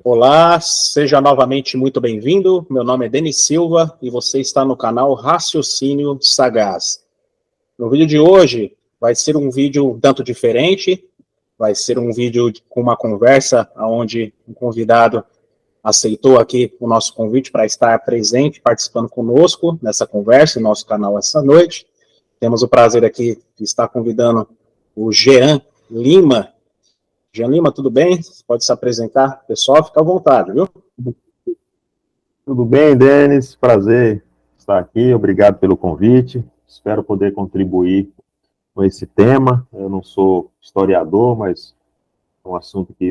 Olá, seja novamente muito bem-vindo. Meu nome é Denis Silva e você está no canal Raciocínio Sagaz. No vídeo de hoje vai ser um vídeo um tanto diferente, vai ser um vídeo com uma conversa onde um convidado aceitou aqui o nosso convite para estar presente, participando conosco nessa conversa, no nosso canal essa noite. Temos o prazer aqui de estar convidando o Jean Lima. Jean Lima, tudo bem? Você pode se apresentar? Pessoal, fica à vontade, viu? Tudo bem, Denis? Prazer estar aqui. Obrigado pelo convite. Espero poder contribuir com esse tema. Eu não sou historiador, mas é um assunto que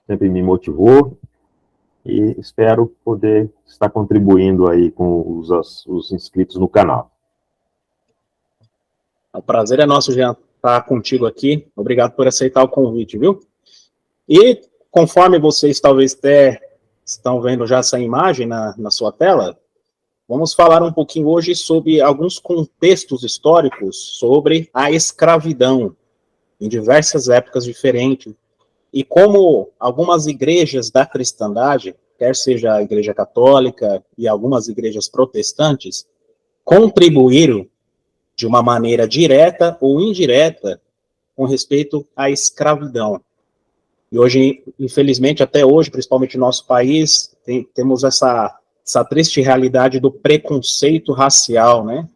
sempre me motivou e espero poder estar contribuindo aí com os inscritos no canal. O prazer é nosso, Jean, estar contigo aqui. Obrigado por aceitar o convite, viu? E conforme vocês talvez até estão vendo já essa imagem na sua tela, vamos falar um pouquinho hoje sobre alguns contextos históricos sobre a escravidão em diversas épocas diferentes e como algumas igrejas da cristandade, quer seja a Igreja Católica e algumas igrejas protestantes, contribuíram de uma maneira direta ou indireta com respeito à escravidão. E hoje, infelizmente, até hoje, principalmente no nosso país, temos essa triste realidade do preconceito racial, né?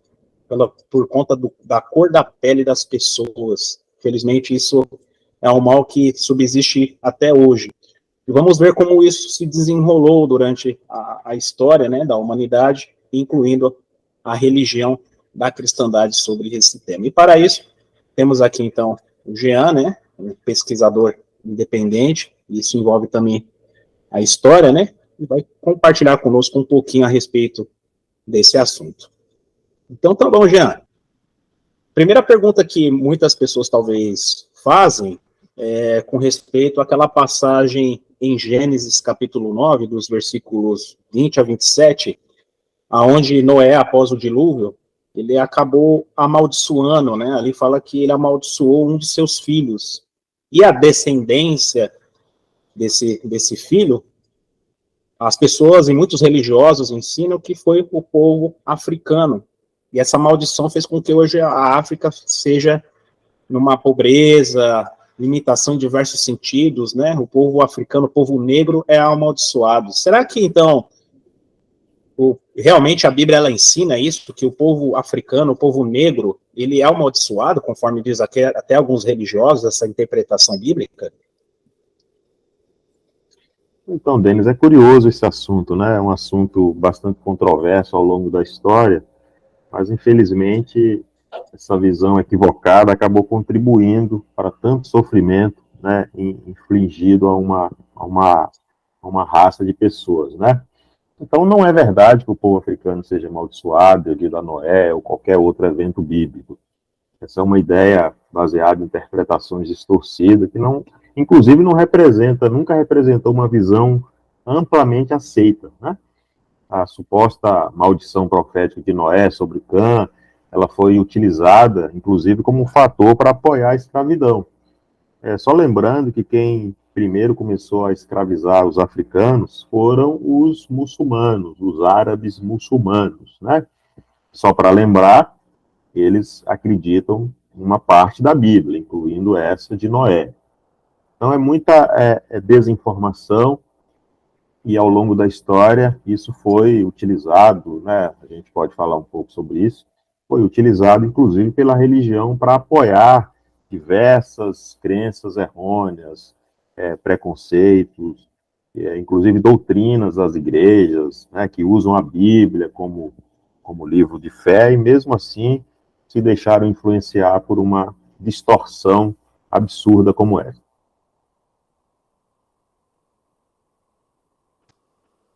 Por conta da cor da pele das pessoas. Infelizmente, isso é um mal que subsiste até hoje. E vamos ver como isso se desenrolou durante a história, né, da humanidade, incluindo a religião da cristandade sobre esse tema. E para isso, temos aqui, então, o Jean, né, um pesquisador independente, isso envolve também a história, né, e vai compartilhar conosco um pouquinho a respeito desse assunto. Então, tá bom, Jean. Primeira pergunta que muitas pessoas talvez fazem é com respeito àquela passagem em Gênesis capítulo 9, dos versículos 20 a 27, aonde Noé, após o dilúvio, ele acabou amaldiçoando, né? Ali fala que ele amaldiçoou um de seus filhos. E a descendência desse filho, as pessoas e muitos religiosos ensinam que foi o povo africano. E essa maldição fez com que hoje a África seja numa pobreza, limitação em diversos sentidos, né? O povo africano, o povo negro é amaldiçoado. Será que, então, realmente a Bíblia ela ensina isso, que o povo africano, o povo negro, ele é amaldiçoado, conforme diz até alguns religiosos, essa interpretação bíblica? Então, Denis, é curioso esse assunto, né? É um assunto bastante controverso ao longo da história, mas infelizmente essa visão equivocada acabou contribuindo para tanto sofrimento, né, infligido a uma raça de pessoas, né? Então não é verdade que o povo africano seja amaldiçoado devido a Noé ou qualquer outro evento bíblico. Essa é uma ideia baseada em interpretações distorcidas que não, inclusive nunca representou uma visão amplamente aceita, né? A suposta maldição profética de Noé sobre Cã, ela foi utilizada, inclusive, como um fator para apoiar a escravidão. Só lembrando que quem primeiro começou a escravizar os africanos foram os muçulmanos, os árabes muçulmanos, né? Só para lembrar, eles acreditam em uma parte da Bíblia, incluindo essa de Noé. Então é muita desinformação, e ao longo da história isso foi utilizado, né, a gente pode falar um pouco sobre isso, foi utilizado inclusive pela religião para apoiar diversas crenças errôneas, preconceitos, inclusive doutrinas das igrejas, né, que usam a Bíblia como livro de fé, e mesmo assim se deixaram influenciar por uma distorção absurda como essa.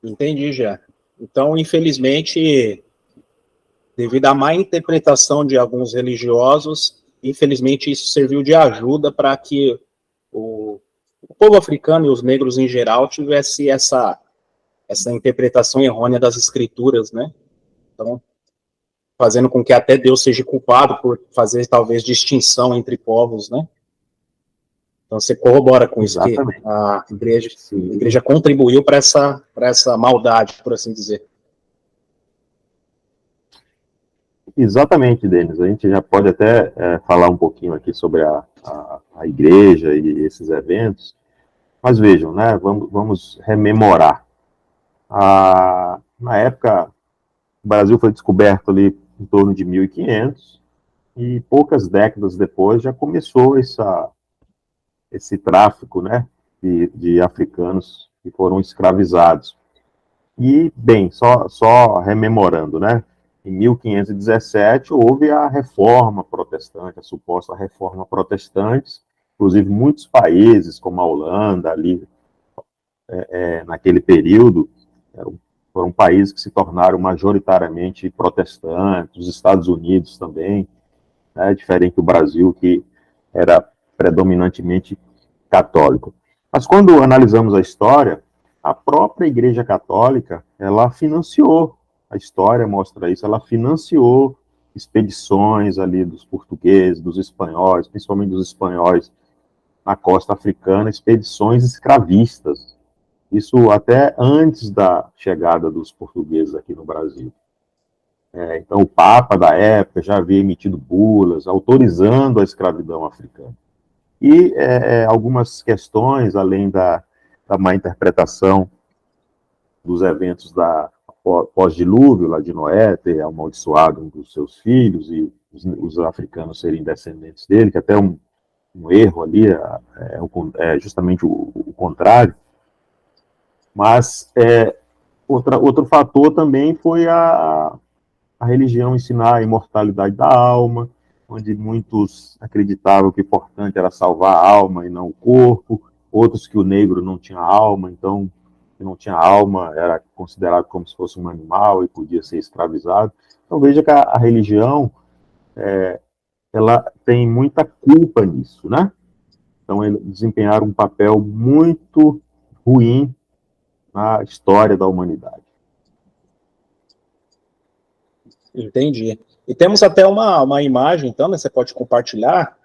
Entendi, já. Então, infelizmente, devido à má interpretação de alguns religiosos, infelizmente isso serviu de ajuda para que o povo africano e os negros em geral tivesse essa interpretação errônea das escrituras, né? Então, fazendo com que até Deus seja culpado por fazer talvez distinção entre povos, né? Então você corrobora com isso, Exatamente. que a igreja contribuiu para essa maldade, por assim dizer. Exatamente, Denis. A gente já pode até falar um pouquinho aqui sobre a igreja e esses eventos, mas vejam, né, vamos rememorar. Na época, o Brasil foi descoberto ali em torno de 1500, e poucas décadas depois já começou esse tráfico, né, de africanos que foram escravizados. E, bem, só rememorando, né, em 1517 houve a reforma protestante, a suposta reforma protestante, inclusive muitos países, como a Holanda, ali, naquele período, foram países que se tornaram majoritariamente protestantes, os Estados Unidos também, né, diferente do Brasil, que era predominantemente católico. Mas quando analisamos a história, a própria Igreja Católica, ela financiou, a história mostra isso, ela financiou expedições ali dos portugueses, dos espanhóis, principalmente dos espanhóis na costa africana, expedições escravistas. Isso até antes da chegada dos portugueses aqui no Brasil. Então, o Papa da época já havia emitido bulas autorizando a escravidão africana. E algumas questões, além da má interpretação dos eventos da pós-dilúvio, lá de Noé, ter amaldiçoado um dos seus filhos e os africanos serem descendentes dele, que até um erro ali, é justamente o contrário. Mas outro fator também foi a religião ensinar a imortalidade da alma, onde muitos acreditavam que o importante era salvar a alma e não o corpo, outros que o negro não tinha alma, então, se não tinha alma, era considerado como se fosse um animal e podia ser escravizado. Então, veja que a religião, ela tem muita culpa nisso, né? Então, eles desempenharam um papel muito ruim na história da humanidade. Entendi. E temos até uma imagem, então, né, você pode compartilhar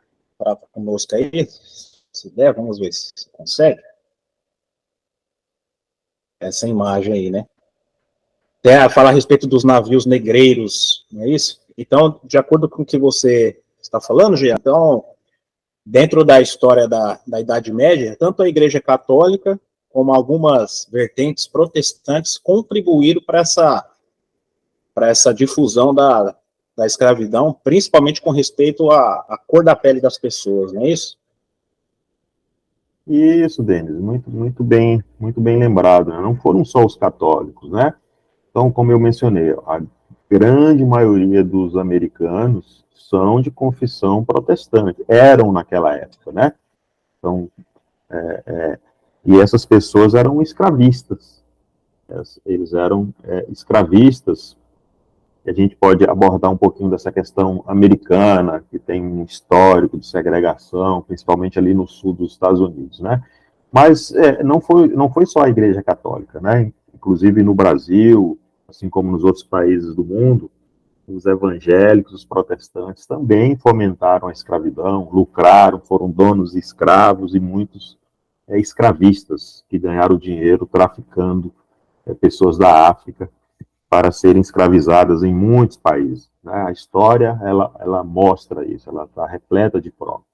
conosco aí, se der, vamos ver se você consegue. Essa imagem aí, né? Fala a respeito dos navios negreiros, não é isso? Então, de acordo com o que você está falando, Jean, então, dentro da história da Idade Média, tanto a Igreja Católica como algumas vertentes protestantes contribuíram para essa difusão da escravidão, principalmente com respeito à cor da pele das pessoas, não é isso? Isso, Denis, muito bem lembrado, né? Não foram só os católicos, né? Então, como eu mencionei, a grande maioria dos americanos são de confissão protestante, eram naquela época, né? Então, e essas pessoas eram escravistas, eles eram escravistas. A gente pode abordar um pouquinho dessa questão americana, que tem um histórico de segregação, principalmente ali no sul dos Estados Unidos, né? Mas não foi só a Igreja Católica, né? Inclusive no Brasil, assim como nos outros países do mundo, os evangélicos, os protestantes também fomentaram a escravidão, lucraram, foram donos de escravos e muitos escravistas que ganharam dinheiro traficando pessoas da África para serem escravizadas em muitos países, né? A história, ela mostra isso, ela está repleta de provas.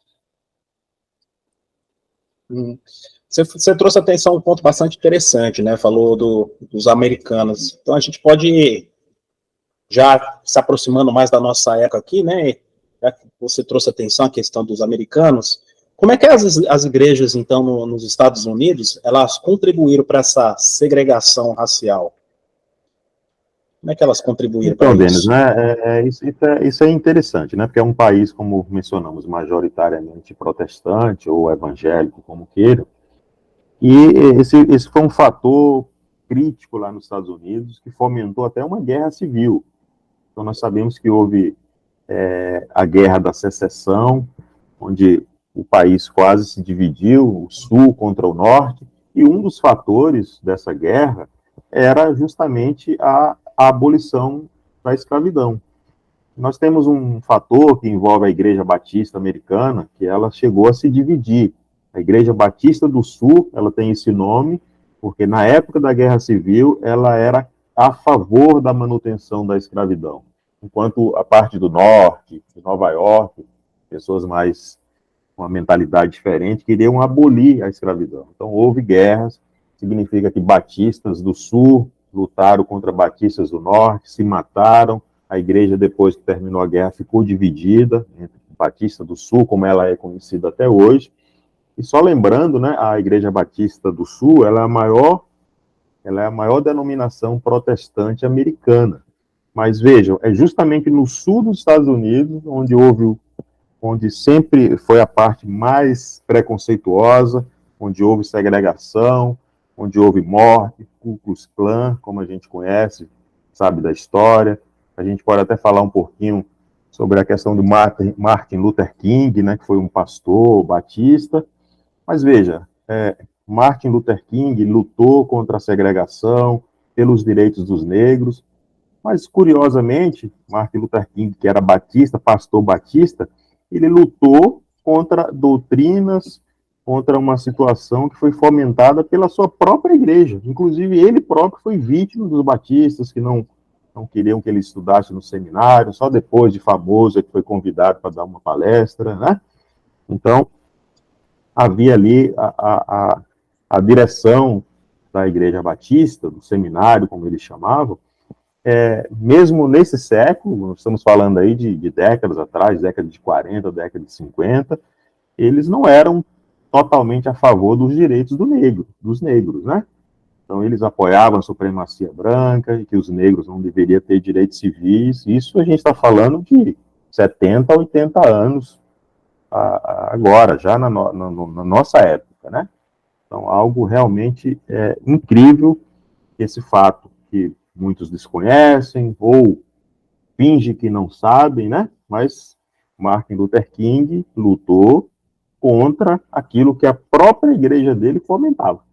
Você trouxe atenção a um ponto bastante interessante, né? Falou dos americanos. Então, a gente pode, já se aproximando mais da nossa época aqui, né? Já que você trouxe atenção à questão dos americanos, como é que as igrejas, então, nos Estados Unidos, elas contribuíram para essa segregação racial? Como é que elas contribuíram para Então, isso? Denis, né, isso é interessante, né? Porque é um país, como mencionamos, majoritariamente protestante ou evangélico, como queira, e esse foi um fator crítico lá nos Estados Unidos que fomentou até uma guerra civil. Então, nós sabemos que houve a Guerra da Secessão, onde o país quase se dividiu, o sul contra o norte, e um dos fatores dessa guerra era justamente a abolição da escravidão. Nós temos um fator que envolve a Igreja Batista Americana, que ela chegou a se dividir. A Igreja Batista do Sul, ela tem esse nome, porque na época da Guerra Civil, ela era a favor da manutenção da escravidão. Enquanto a parte do norte, de Nova York, pessoas mais com uma mentalidade diferente, queriam abolir a escravidão. Então, houve guerras, significa que batistas do Sul lutaram contra batistas do Norte, se mataram. A igreja, depois que terminou a guerra, ficou dividida entre Batista do Sul, como ela é conhecida até hoje. E só lembrando, né, a Igreja Batista do Sul, ela é a maior denominação protestante americana. Mas vejam, é justamente no sul dos Estados Unidos onde sempre foi a parte mais preconceituosa, onde houve segregação, onde houve morte, Ku Klux Klan, como a gente conhece, sabe da história. A gente pode até falar um pouquinho sobre a questão do Martin Luther King, né, que foi um pastor batista. Mas veja, Martin Luther King lutou contra a segregação, pelos direitos dos negros, mas, curiosamente, Martin Luther King, que era batista, pastor batista, ele lutou contra doutrinas, contra uma situação que foi fomentada pela sua própria igreja. Inclusive, ele próprio foi vítima dos batistas, que não queriam que ele estudasse no seminário, só depois de famoso é que foi convidado para dar uma palestra, né? Então, havia ali a direção da Igreja Batista, do seminário, como eles chamavam, mesmo nesse século, nós estamos falando aí de décadas atrás, década de 40, década de 50, eles não eram totalmente a favor dos direitos dos negros, né? Então, eles apoiavam a supremacia branca e que os negros não deveriam ter direitos civis. Isso a gente está falando de 70 a 80 anos agora, já na nossa época, né? Então, algo realmente incrível, esse fato que muitos desconhecem ou fingem que não sabem, né? Mas Martin Luther King lutou contra aquilo que a própria igreja dele fomentava.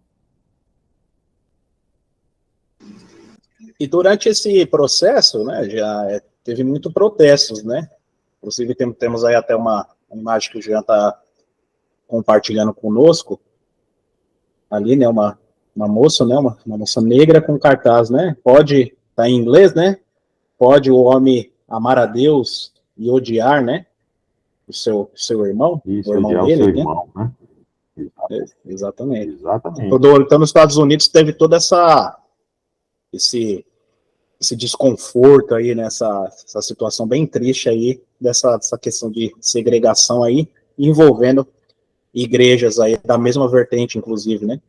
E durante esse processo, né, já teve muito protestos, né? Inclusive temos aí até uma imagem que o Jean está compartilhando conosco, ali, né, uma moça, né, uma moça negra com cartaz, né? Pode, tá em inglês, né? Pode o homem amar a Deus e odiar, né? O seu irmão, Isso, o irmão odiar dele, o seu né? irmão, né? Exatamente. Exatamente. Então, nos Estados Unidos teve toda esse desconforto aí, né? Essa situação bem triste aí, dessa questão de segregação aí, envolvendo igrejas aí, da mesma vertente, inclusive, né?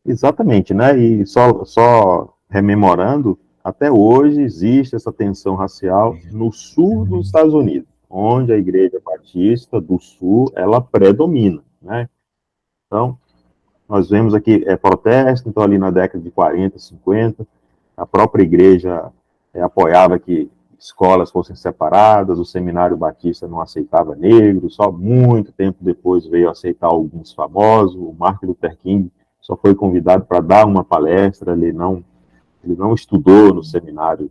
Exatamente, né? E só rememorando, até hoje existe essa tensão racial no sul dos Estados Unidos, onde a Igreja Batista do Sul, ela predomina, né? Então, nós vemos aqui protesto, então ali na década de 40, 50, a própria igreja apoiava que escolas fossem separadas, o seminário batista não aceitava negros, só muito tempo depois veio aceitar alguns famosos, o Martin Luther King só foi convidado para dar uma palestra, ele não estudou no seminário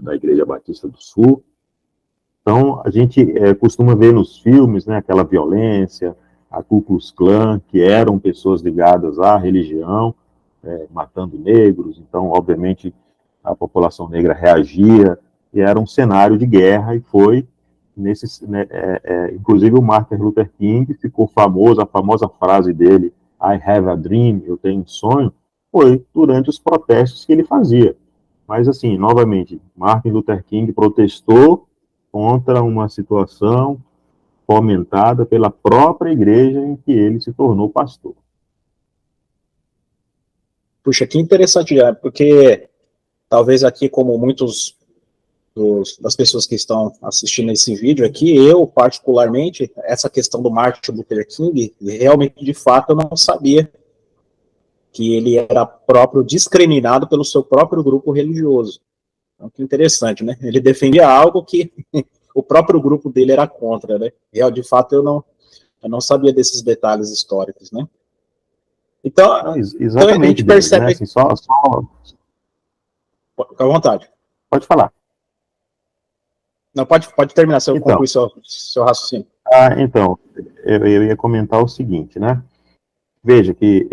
da Igreja Batista do Sul. Então, a gente costuma ver nos filmes, né, aquela violência, a Ku Klux Klan, que eram pessoas ligadas à religião, matando negros. Então, obviamente, a população negra reagia, e era um cenário de guerra, e foi inclusive o Martin Luther King ficou famoso, a famosa frase dele, I have a dream, eu tenho um sonho, foi durante os protestos que ele fazia. Mas, assim, novamente, Martin Luther King protestou contra uma situação fomentada pela própria igreja em que ele se tornou pastor. Puxa, que interessante, já, porque talvez aqui, como muitos das pessoas que estão assistindo esse vídeo aqui, eu, particularmente, essa questão do Martin Luther King, realmente, de fato, eu não sabia que ele era próprio discriminado pelo seu próprio grupo religioso. Então, que interessante, né? Ele defendia algo que o próprio grupo dele era contra, né? E, de fato, eu não sabia desses detalhes históricos, né? Então, exatamente, a gente percebe... Né? Assim, Fica à vontade. Pode falar. Não, pode terminar, se eu concluir seu raciocínio. Então, eu ia comentar o seguinte, né? Veja que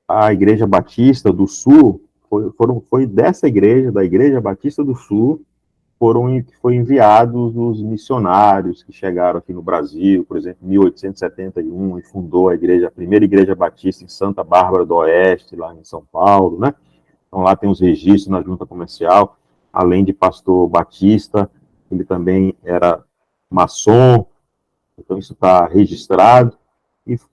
a Igreja Batista do Sul, foi dessa igreja, da Igreja Batista do Sul, foi enviados os missionários que chegaram aqui no Brasil, por exemplo, em 1871, e fundou a primeira Igreja Batista em Santa Bárbara do Oeste, lá em São Paulo, né? Então lá tem os registros na junta comercial, além de pastor batista, ele também era maçom, então isso está registrado,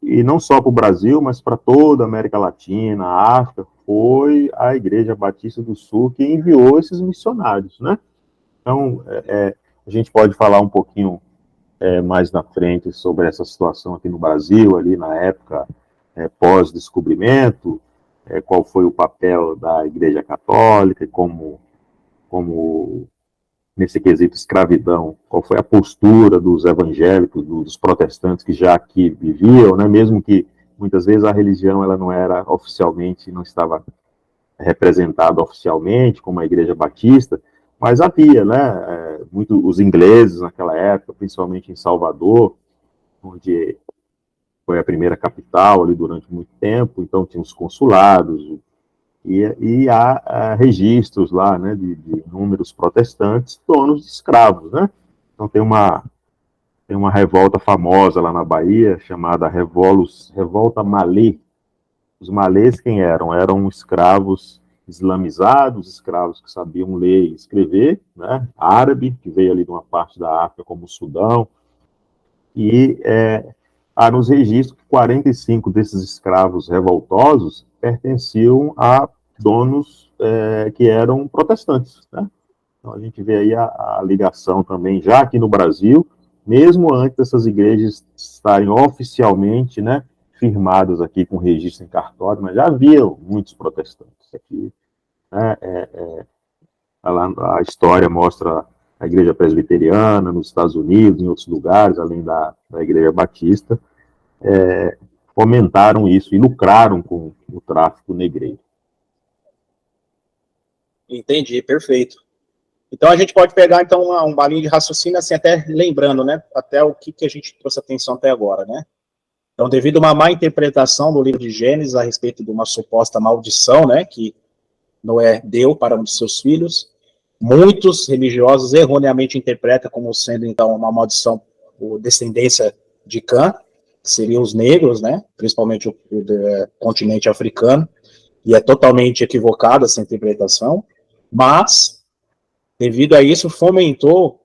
e não só para o Brasil, mas para toda a América Latina, a África, foi a Igreja Batista do Sul que enviou esses missionários, né? Então, a gente pode falar um pouquinho mais na frente sobre essa situação aqui no Brasil, ali na época pós-descobrimento, qual foi o papel da Igreja Católica, como nesse quesito escravidão, qual foi a postura dos evangélicos, dos protestantes que já aqui viviam, né? Mesmo que muitas vezes a religião ela não era oficialmente, não estava representada oficialmente como a Igreja Batista, mas havia, né, os ingleses naquela época, principalmente em Salvador, onde foi a primeira capital ali durante muito tempo, então tinha os consulados, e há registros lá, né, de inúmeros protestantes, donos de escravos, né? Então tem uma revolta famosa lá na Bahia, chamada Revolta Malê. Os malês quem eram? Eram escravos islamizados, escravos que sabiam ler e escrever, né? Árabe, que veio ali de uma parte da África, como o Sudão, e há nos registros que 45 desses escravos revoltosos pertenciam a donos que eram protestantes, né? Então a gente vê aí a ligação também, já aqui no Brasil, mesmo antes dessas igrejas estarem oficialmente, né, firmadas aqui com registro em cartório, mas já haviam muitos protestantes aqui, né? A história mostra a igreja presbiteriana nos Estados Unidos, em outros lugares, além da igreja batista, fomentaram isso e lucraram com o tráfico negreiro. Entendi, perfeito. Então a gente pode pegar então um balinho de raciocínio, assim, até lembrando, né, até o que a gente trouxe atenção até agora, né? Então, devido a uma má interpretação do livro de Gênesis a respeito de uma suposta maldição, né, que Noé deu para um de seus filhos, muitos religiosos erroneamente interpretam como sendo, então, uma maldição por descendência de Cã, que seriam os negros, né, principalmente o continente africano, e é totalmente equivocada essa interpretação, mas, devido a isso, fomentou,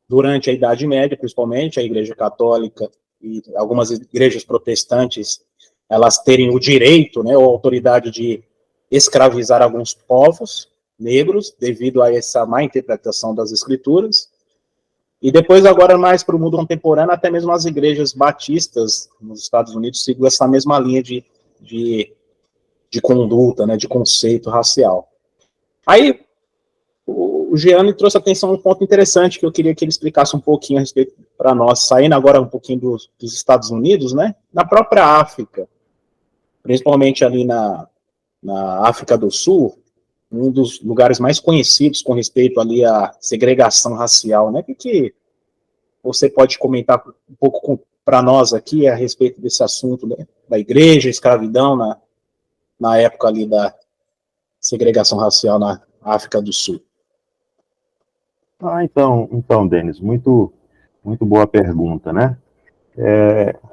durante a Idade Média, principalmente, a Igreja Católica e algumas igrejas protestantes, elas terem o direito, né, ou a autoridade de escravizar alguns povos negros, devido a essa má interpretação das escrituras, e depois agora mais para o mundo contemporâneo, até mesmo as igrejas batistas nos Estados Unidos seguem essa mesma linha de conduta, né, de conceito racial. Aí, o Gianni trouxe atenção a um ponto interessante que eu queria que ele explicasse um pouquinho a respeito para nós, saindo agora um pouquinho dos Estados Unidos, né, na própria África, principalmente ali na África do Sul, um dos lugares mais conhecidos com respeito ali à segregação racial, né, que você pode comentar um pouco para nós aqui a respeito desse assunto, né, da igreja, escravidão na época ali da segregação racial na África do Sul. Então, Denis, muito boa pergunta, né?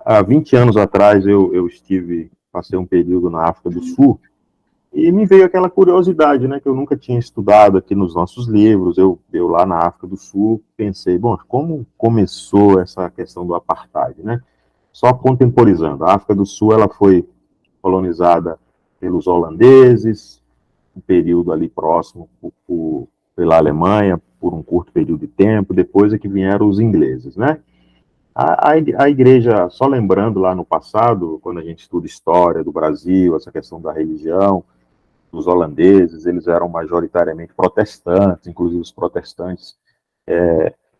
Há 20 anos atrás eu passei um período na África do Sul e me veio aquela curiosidade, né, que eu nunca tinha estudado aqui nos nossos livros. Eu lá na África do Sul pensei, bom, como começou essa questão do apartheid, né? Só contemporizando, a África do Sul ela foi colonizada pelos holandeses, um período ali próximo pela Alemanha, por um curto período de tempo, depois é que vieram os ingleses, né? A igreja, só lembrando lá no passado, quando a gente estuda história do Brasil, essa questão da religião, dos holandeses, eles eram majoritariamente protestantes, inclusive os protestantes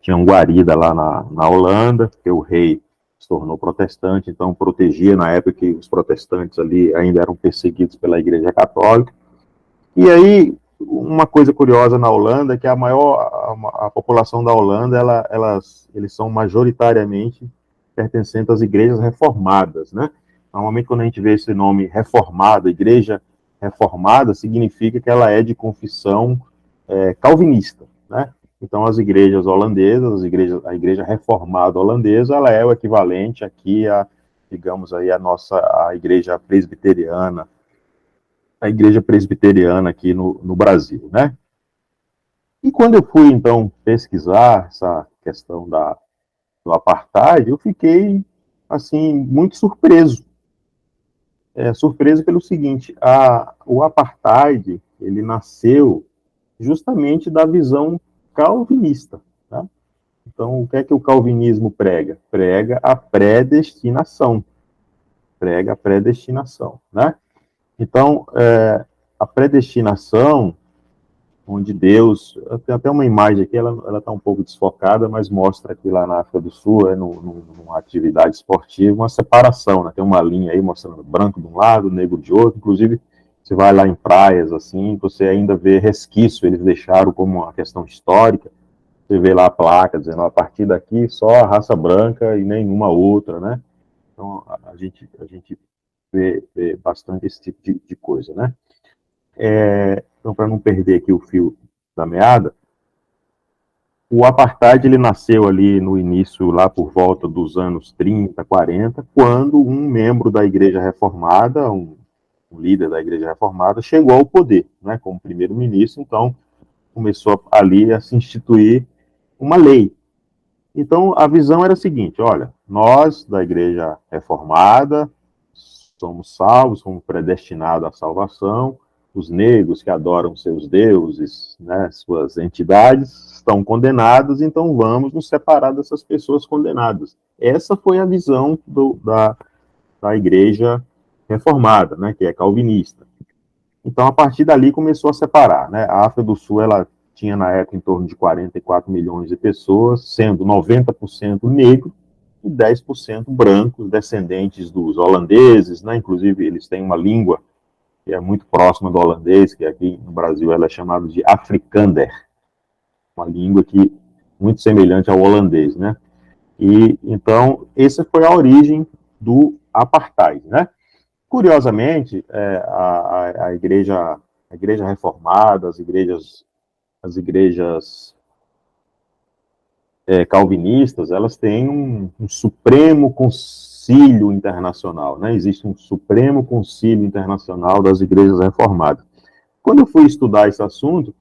tinham guarida lá na Holanda, porque o rei se tornou protestante, então protegia na época que os protestantes ali ainda eram perseguidos pela Igreja Católica. E aí, uma coisa curiosa na Holanda é que a a população da Holanda, eles são majoritariamente pertencentes às igrejas reformadas, né? Normalmente, quando a gente vê esse nome reformado, igreja reformada, significa que ela é de confissão calvinista, né? Então, as igrejas holandesas, a igreja reformada holandesa, ela é o equivalente aqui a, digamos aí, a igreja presbiteriana aqui no Brasil, né? E quando eu fui, então, pesquisar essa questão do apartheid, eu fiquei, assim, muito surpreso. Surpreso pelo seguinte, o apartheid, ele nasceu justamente da visão calvinista, tá? Então, o que o calvinismo prega? Prega a predestinação. Né? Então, a predestinação, onde Deus... Tem até uma imagem aqui, ela está um pouco desfocada, mas mostra aqui lá na África do Sul, numa atividade esportiva, uma separação, né? Tem uma linha aí mostrando branco de um lado, negro de outro. Inclusive, você vai lá em praias, assim, você ainda vê resquício, eles deixaram como uma questão histórica. Você vê lá a placa dizendo, a partir daqui só a raça branca e nenhuma outra, né? Então, a gente vê bastante esse tipo de coisa, né? Então, para não perder aqui o fio da meada, o apartheid ele nasceu ali no início, lá por volta dos anos 30, 40, quando um membro da Igreja Reformada, um líder da Igreja Reformada, chegou ao poder, né, como primeiro-ministro. Então, começou ali a se instituir uma lei. Então, a visão era a seguinte, olha, nós da Igreja Reformada somos salvos, somos predestinados à salvação, os negros que adoram seus deuses, né, suas entidades, estão condenados, então vamos nos separar dessas pessoas condenadas. Essa foi a visão da Igreja Reformada, né, que é calvinista. Então, a partir dali, começou a separar, né? A África do Sul, ela tinha, na época, em torno de 44 milhões de pessoas, sendo 90% negro e 10% brancos, descendentes dos holandeses, né? Inclusive, eles têm uma língua que é muito próxima do holandês, que aqui no Brasil ela é chamada de Afrikaner, uma língua que muito semelhante ao holandês, né? E, então, essa foi a origem do apartheid, né? Curiosamente, a igreja reformada, as igrejas calvinistas, elas têm um Supremo Concílio Internacional, né? Existe um Supremo Concílio Internacional das Igrejas Reformadas. Quando eu fui estudar esse assunto,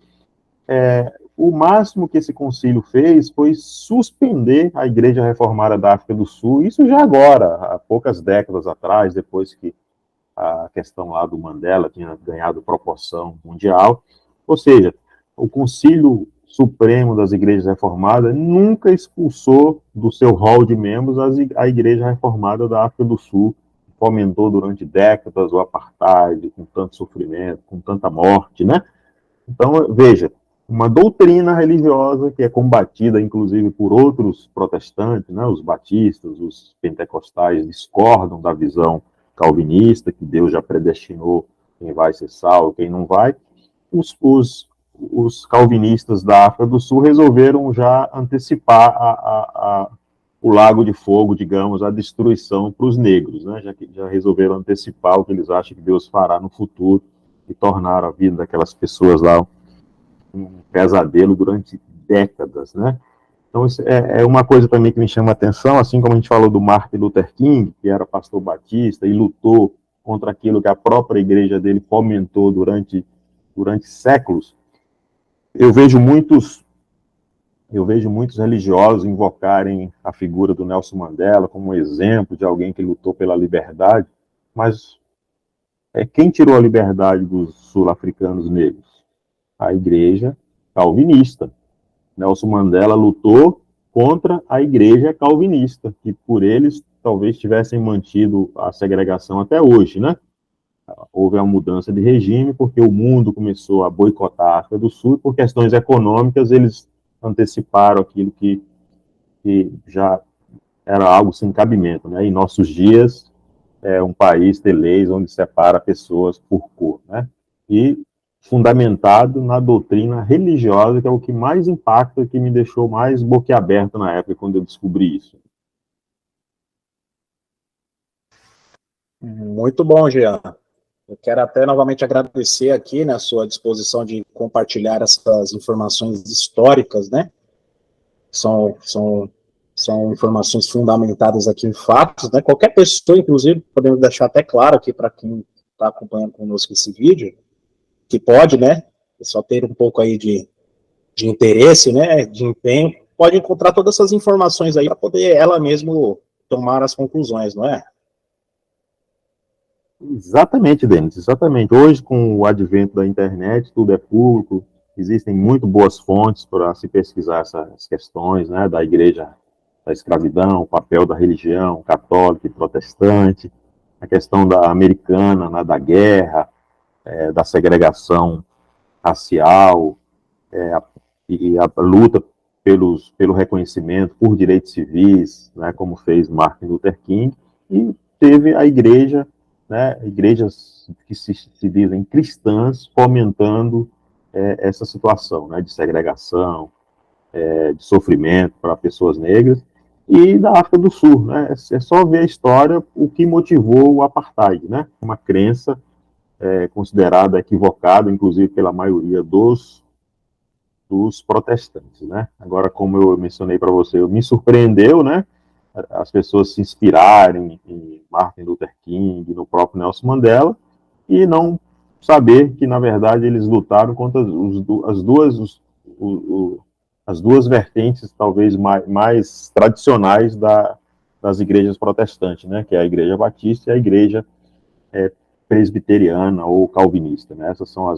o máximo que esse concílio fez foi suspender a Igreja Reformada da África do Sul, isso já agora, há poucas décadas atrás, depois que a questão lá do Mandela tinha ganhado proporção mundial. Ou seja, o Concílio Supremo das Igrejas Reformadas nunca expulsou do seu rol de membros a Igreja Reformada da África do Sul, que fomentou durante décadas o apartheid, com tanto sofrimento, com tanta morte, né? Então, veja, uma doutrina religiosa que é combatida, inclusive, por outros protestantes, né? Os batistas, os pentecostais discordam da visão calvinista, que Deus já predestinou quem vai ser salvo, quem não vai. Os calvinistas da África do Sul resolveram já antecipar o lago de fogo, digamos, a destruição para os negros, né? Já resolveram antecipar o que eles acham que Deus fará no futuro e tornar a vida daquelas pessoas lá um pesadelo durante décadas, né? Então, isso é uma coisa também que me chama a atenção, assim como a gente falou do Martin Luther King, que era pastor batista e lutou contra aquilo que a própria igreja dele fomentou durante séculos. Eu vejo muitos religiosos invocarem a figura do Nelson Mandela como um exemplo de alguém que lutou pela liberdade, mas quem tirou a liberdade dos sul-africanos negros? A igreja calvinista. Nelson Mandela lutou contra a igreja calvinista, que por eles talvez tivessem mantido a segregação até hoje, né? Houve uma mudança de regime porque o mundo começou a boicotar a África do Sul e por questões econômicas eles anteciparam aquilo que já era algo sem cabimento, né? Em nossos dias, um país ter leis onde separa pessoas por cor, né? E fundamentado na doutrina religiosa, que é o que mais impacta, que me deixou mais boquiaberto na época, quando eu descobri isso. Muito bom, Jean. Eu quero até novamente agradecer aqui, né, a sua disposição de compartilhar essas informações históricas, né? São informações fundamentadas aqui em fatos, né? Qualquer pessoa, inclusive, podemos deixar até claro aqui para quem está acompanhando conosco esse vídeo, que pode, né, só ter um pouco aí de interesse, né, de empenho, pode encontrar todas essas informações aí para poder ela mesmo tomar as conclusões, não é? Exatamente, Denis, exatamente. Hoje, com o advento da internet, tudo é público, existem muito boas fontes para se pesquisar essas questões, né, da igreja, da escravidão, o papel da religião católica e protestante, a questão da americana, né, da guerra, da segregação racial, e a luta pelo reconhecimento por direitos civis, né, como fez Martin Luther King, e teve a igreja, né, igrejas que se dizem cristãs, fomentando essa situação, né, de segregação, de sofrimento para pessoas negras, e da África do Sul, né, é só ver a história, o que motivou o apartheid, né, uma crença considerada equivocada, inclusive pela maioria dos protestantes, né? Agora, como eu mencionei para você, me surpreendeu, né? As pessoas se inspirarem em Martin Luther King, no próprio Nelson Mandela, e não saber que, na verdade, eles lutaram contra as duas vertentes, talvez, mais tradicionais das igrejas protestantes, né? Que é a Igreja Batista e a Igreja presbiteriana ou calvinista, né? Essas são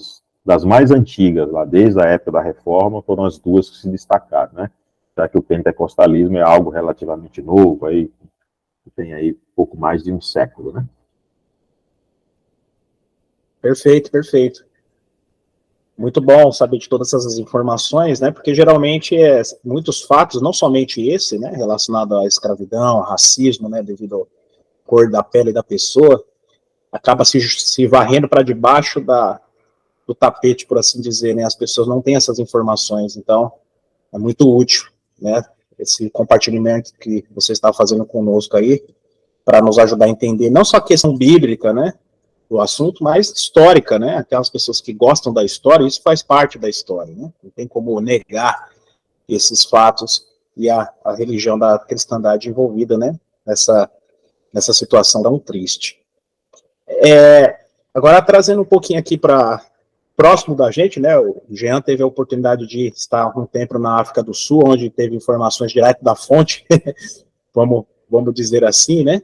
das mais antigas, lá desde a época da Reforma, foram as duas que se destacaram, né? Já que o pentecostalismo é algo relativamente novo, aí tem aí pouco mais de um século, né? Perfeito, perfeito. Muito bom saber de todas essas informações, né? Porque geralmente muitos fatos, não somente esse, né, relacionado à escravidão, ao racismo, né, devido à cor da pele da pessoa, acaba se varrendo para debaixo do tapete, por assim dizer, né? As pessoas não têm essas informações, então é muito útil, né? Esse compartilhamento que você está fazendo conosco aí, para nos ajudar a entender não só a questão bíblica, né, do assunto, mas histórica, né? Aquelas pessoas que gostam da história, isso faz parte da história, né? Não tem como negar esses fatos e a religião da cristandade envolvida, né? Nessa situação tão triste. Agora, trazendo um pouquinho aqui para próximo da gente, né? O Jean teve a oportunidade de estar um tempo na África do Sul, onde teve informações direto da fonte, vamos dizer assim, né?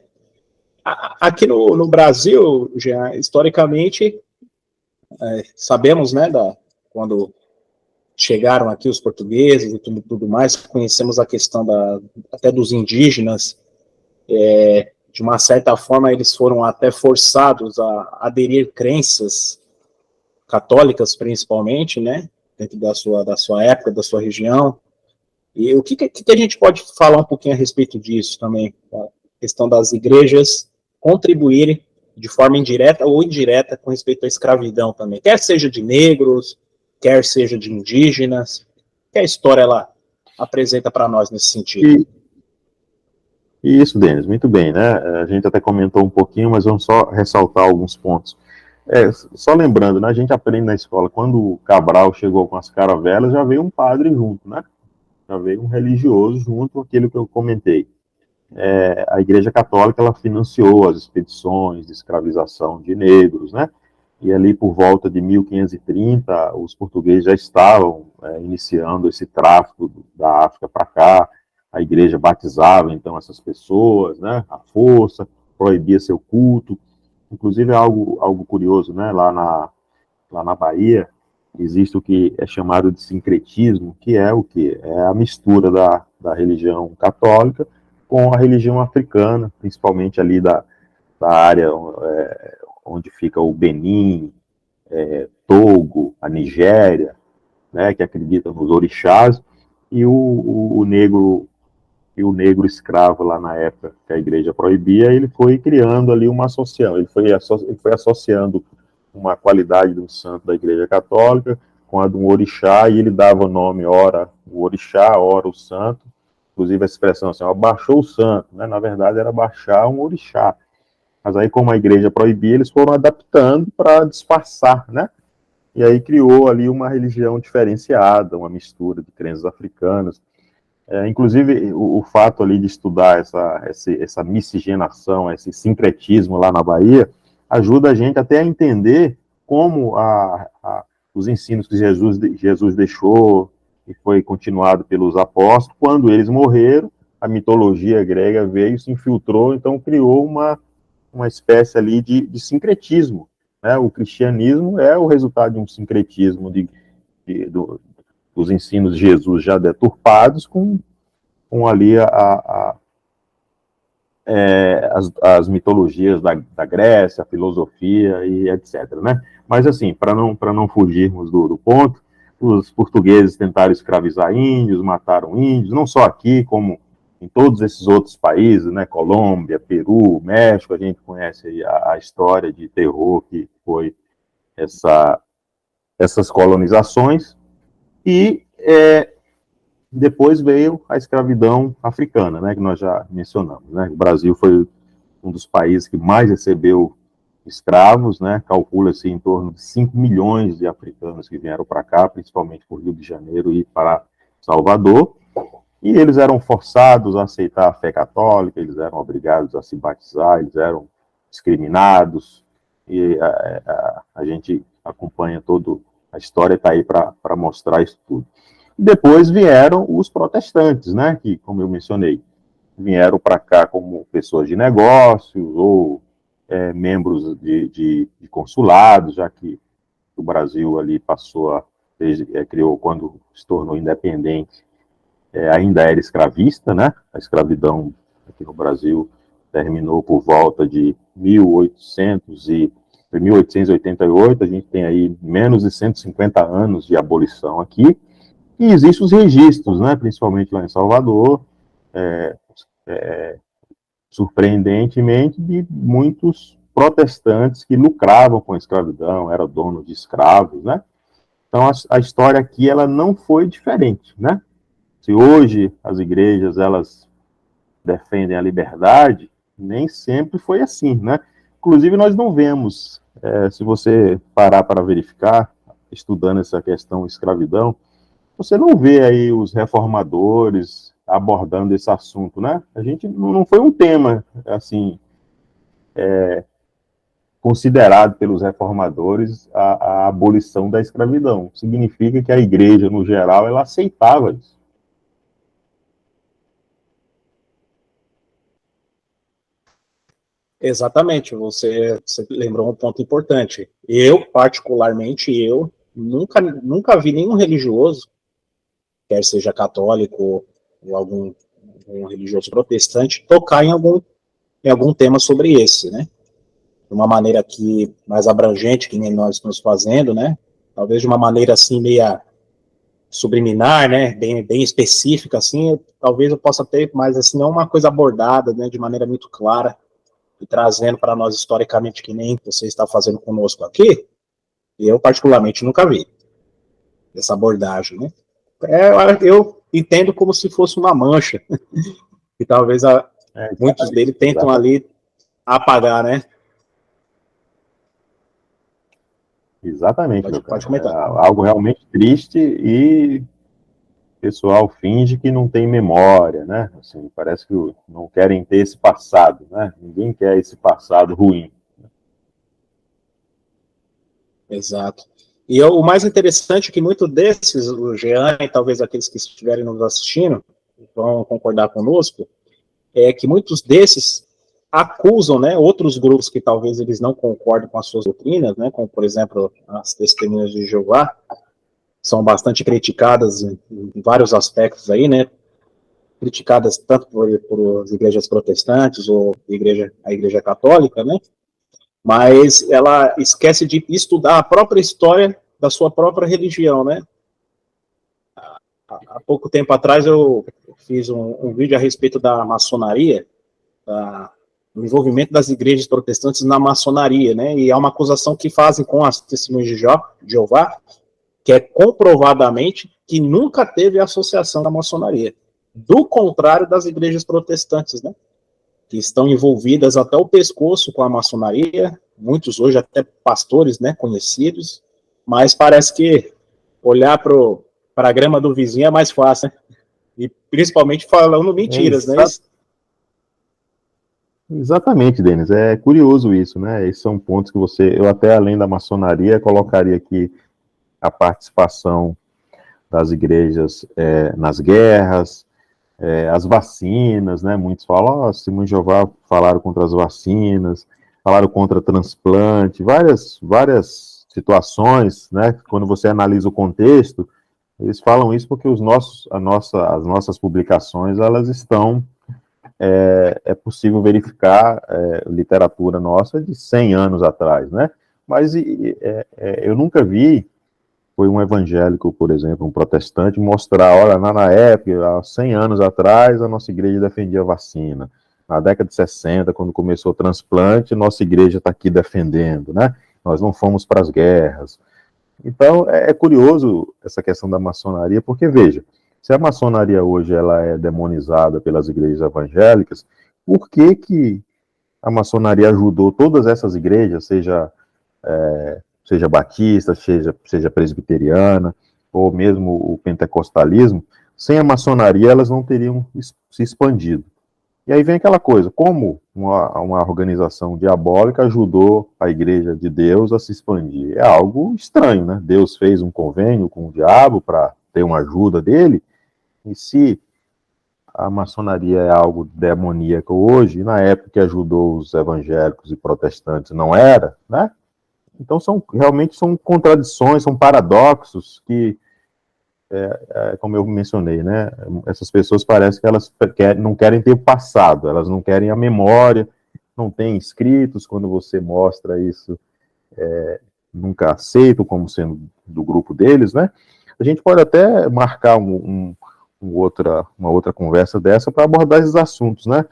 Aqui no Brasil, Jean, historicamente, sabemos, né, quando chegaram aqui os portugueses e tudo mais, conhecemos a questão até dos indígenas, de uma certa forma eles foram até forçados a aderir crenças católicas, principalmente, né, dentro da sua época, da sua região. E o que a gente pode falar um pouquinho a respeito disso também? A questão das igrejas contribuírem de forma indireta ou indireta com respeito à escravidão também, quer seja de negros, quer seja de indígenas, que a história ela apresenta para nós nesse sentido. Isso, Denis, muito bem, né? A gente até comentou um pouquinho, mas vamos só ressaltar alguns pontos. Só lembrando, né, a gente aprende na escola, quando o Cabral chegou com as caravelas, já veio um padre junto, né? Já veio um religioso junto, aquilo que eu comentei. A Igreja Católica, ela financiou as expedições de escravização de negros, né? E ali por volta de 1530, os portugueses já estavam iniciando esse tráfico da África para cá. A igreja batizava, então, essas pessoas, né? À força, proibia seu culto. Inclusive, é algo curioso, né? Lá na Bahia, existe o que é chamado de sincretismo, que é o quê? É a mistura da religião católica com a religião africana, principalmente ali da área onde fica o Benin, Togo, a Nigéria, né, que acredita nos orixás, e o negro escravo lá na época que a igreja proibia, ele foi criando ali uma associação, ele foi associando uma qualidade de um santo da Igreja Católica com a de um orixá, e ele dava o nome, ora o orixá, ora o santo, inclusive a expressão assim, ó, baixou o santo, né? Na verdade era baixar um orixá. Mas aí, como a igreja proibia, eles foram adaptando para disfarçar, né? E aí criou ali uma religião diferenciada, uma mistura de crenças africanas. Inclusive, o fato ali de estudar essa miscigenação, esse sincretismo lá na Bahia, ajuda a gente até a entender como os ensinos que Jesus deixou e foi continuado pelos apóstolos, quando eles morreram, a mitologia grega veio e se infiltrou, então criou uma espécie ali de sincretismo, né? O cristianismo é o resultado de um sincretismo dos ensinos de Jesus já deturpados com ali as mitologias da Grécia, a filosofia e etc, né? Mas assim, para não fugirmos do ponto, os portugueses tentaram escravizar índios, mataram índios, não só aqui, como em todos esses outros países, né? Colômbia, Peru, México, a gente conhece aí a história de terror que foi essas colonizações, e depois veio a escravidão africana, né, que nós já mencionamos, né? O Brasil foi um dos países que mais recebeu escravos, né? Calcula-se em torno de 5 milhões de africanos que vieram para cá, principalmente por Rio de Janeiro e para Salvador, e eles eram forçados a aceitar a fé católica, eles eram obrigados a se batizar, eles eram discriminados, e a gente acompanha toda a história, está aí para mostrar isso tudo. Depois vieram os protestantes, né, que, como eu mencionei, vieram para cá como pessoas de negócios ou membros de consulados, já que o Brasil ali criou, quando se tornou independente, ainda era escravista, né? A escravidão aqui no Brasil terminou por volta de 1888, a gente tem aí menos de 150 anos de abolição aqui. E existem os registros, né, principalmente lá em Salvador, surpreendentemente, de muitos protestantes que lucravam com a escravidão, eram donos de escravos, né? Então, a história aqui, ela não foi diferente, né? Se hoje as igrejas, elas defendem a liberdade, nem sempre foi assim, né? Inclusive, nós não vemos, se você parar para verificar, estudando essa questão escravidão, você não vê aí os reformadores abordando esse assunto, né? A gente não foi um tema, assim, considerado pelos reformadores a abolição da escravidão. Significa que a igreja, no geral, ela aceitava isso. Exatamente, você lembrou um ponto importante. Eu, particularmente, nunca vi nenhum religioso, quer seja católico ou algum religioso protestante, tocar em algum tema sobre esse, né? De uma maneira aqui mais abrangente, que nem nós estamos fazendo, né? Talvez de uma maneira assim meia subliminar, né? Bem específica, assim. Talvez eu possa ter, mas assim não uma coisa abordada, né? De maneira muito clara e trazendo para nós historicamente, que nem você está fazendo conosco aqui. E eu particularmente nunca vi essa abordagem, né? Eu entendo como se fosse uma mancha e talvez muitos deles tentam ali apagar, né? Exatamente, Pode comentar. algo realmente triste, e o pessoal finge que não tem memória, né? Assim, parece que não querem ter esse passado, né? Ninguém quer esse passado ruim. Exato. E o mais interessante é que muitos desses, o Jean e talvez aqueles que estiverem nos assistindo, vão concordar conosco, é que muitos desses acusam, né, outros grupos que talvez eles não concordem com as suas doutrinas, né, como, por exemplo, as Testemunhas de Jeová, são bastante criticadas em vários aspectos aí, né, criticadas tanto por as igrejas protestantes ou a igreja católica, né, mas ela esquece de estudar a própria história da sua própria religião, né. Há pouco tempo atrás eu fiz um vídeo a respeito da maçonaria, da o envolvimento das igrejas protestantes na maçonaria, né? E é uma acusação que fazem com as testemunhas de Jeová, que é comprovadamente que nunca teve associação da maçonaria. Do contrário das igrejas protestantes, né? Que estão envolvidas até o pescoço com a maçonaria, muitos hoje até pastores, né, conhecidos, mas parece que olhar para a grama do vizinho é mais fácil, né? E principalmente falando mentiras, né? Exatamente, Denis. É curioso isso, né? Esses são pontos que eu até além da maçonaria, colocaria aqui a participação das igrejas nas guerras, as vacinas, né? Muitos falam, Testemunho de Jeová falaram contra as vacinas, falaram contra transplante, várias situações, né? Quando você analisa o contexto, eles falam isso porque as nossas publicações, elas estão é possível verificar literatura nossa de 100 anos atrás, né? Mas eu nunca vi, foi um evangélico, por exemplo, um protestante, mostrar, olha, na época, há 100 anos atrás, a nossa igreja defendia a vacina. Na década de 60, quando começou o transplante, nossa igreja está aqui defendendo, né? Nós não fomos para as guerras. Então, é curioso essa questão da maçonaria, porque, veja, se a maçonaria hoje ela é demonizada pelas igrejas evangélicas, por que a maçonaria ajudou todas essas igrejas, seja batista, seja presbiteriana, ou mesmo o pentecostalismo, sem a maçonaria elas não teriam se expandido. E aí vem aquela coisa, como uma organização diabólica ajudou a igreja de Deus a se expandir? É algo estranho, né? Deus fez um convênio com o diabo para ter uma ajuda dele, e se a maçonaria é algo demoníaco hoje, e na época que ajudou os evangélicos e protestantes não era, né? Então realmente são contradições, são paradoxos que, como eu mencionei, né? Essas pessoas parecem que elas não querem ter o passado, elas não querem a memória, não têm escritos, quando você mostra isso, nunca aceitam como sendo do grupo deles, né? A gente pode até marcar uma outra conversa dessa para abordar esses assuntos, né?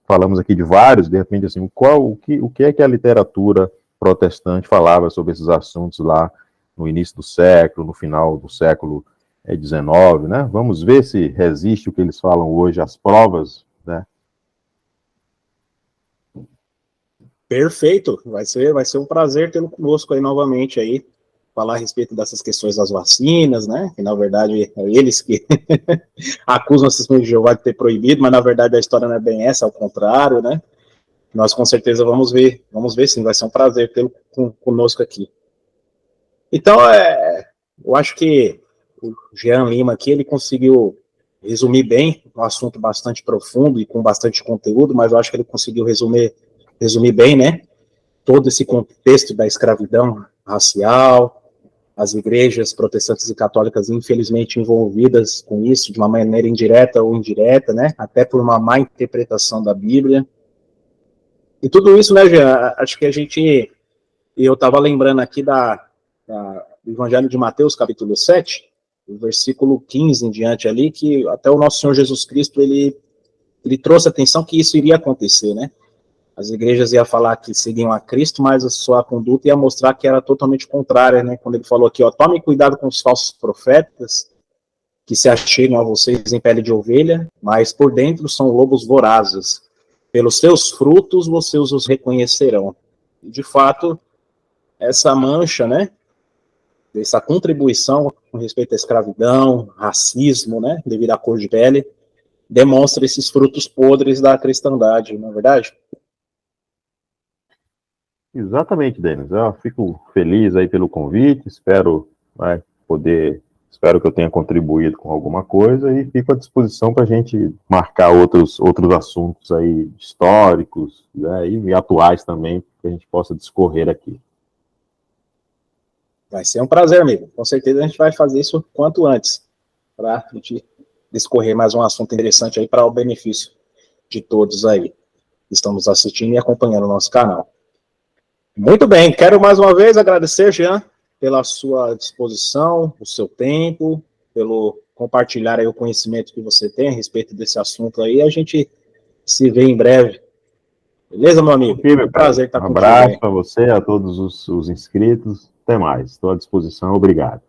Falamos aqui de vários, de repente, assim, o que é que a literatura protestante falava sobre esses assuntos lá no início do século, no final do século XIX, né? Vamos ver se resiste o que eles falam hoje às provas, né? Perfeito, vai ser um prazer tê-lo conosco aí novamente aí, falar a respeito dessas questões das vacinas, né, que na verdade é eles que acusam os testemunhos de Jeová de ter proibido, mas na verdade a história não é bem essa, ao contrário, né, nós com certeza vamos ver sim, vai ser um prazer tê-lo conosco aqui. Então, eu acho que o Jean Lima aqui, ele conseguiu resumir bem, um assunto bastante profundo e com bastante conteúdo, mas eu acho que ele conseguiu resumir bem, né, todo esse contexto da escravidão racial, as igrejas protestantes e católicas infelizmente envolvidas com isso de uma maneira indireta ou indireta, né, até por uma má interpretação da Bíblia. E tudo isso, né, Jean, acho que eu estava lembrando aqui do Evangelho de Mateus, capítulo 7, o versículo 15 em diante ali, que até o nosso Senhor Jesus Cristo, ele trouxe atenção que isso iria acontecer, né? As igrejas iam falar que seguiam a Cristo, mas a sua conduta ia mostrar que era totalmente contrária, né? Quando ele falou aqui, ó, tome cuidado com os falsos profetas, que se achegam a vocês em pele de ovelha, mas por dentro são lobos vorazes. Pelos seus frutos vocês os reconhecerão. E, de fato, essa mancha, né? Essa contribuição com respeito à escravidão, racismo, né? Devido à cor de pele, demonstra esses frutos podres da cristandade, não é verdade? Exatamente, Denis. Eu fico feliz aí pelo convite, espero que eu tenha contribuído com alguma coisa e fico à disposição para a gente marcar outros assuntos aí históricos, né, e atuais também, que a gente possa discorrer aqui. Vai ser um prazer, amigo. Com certeza a gente vai fazer isso quanto antes, para a gente discorrer mais um assunto interessante aí para o benefício de todos aí que estamos assistindo e acompanhando o nosso canal. Muito bem, quero mais uma vez agradecer, Jean, pela sua disposição, o seu tempo, pelo compartilhar aí o conhecimento que você tem a respeito desse assunto aí. A gente se vê em breve Beleza, meu amigo? Ok, meu Prazer estar um contigo. abraço para você, a todos os inscritos. Até mais. Estou à disposição. Obrigado.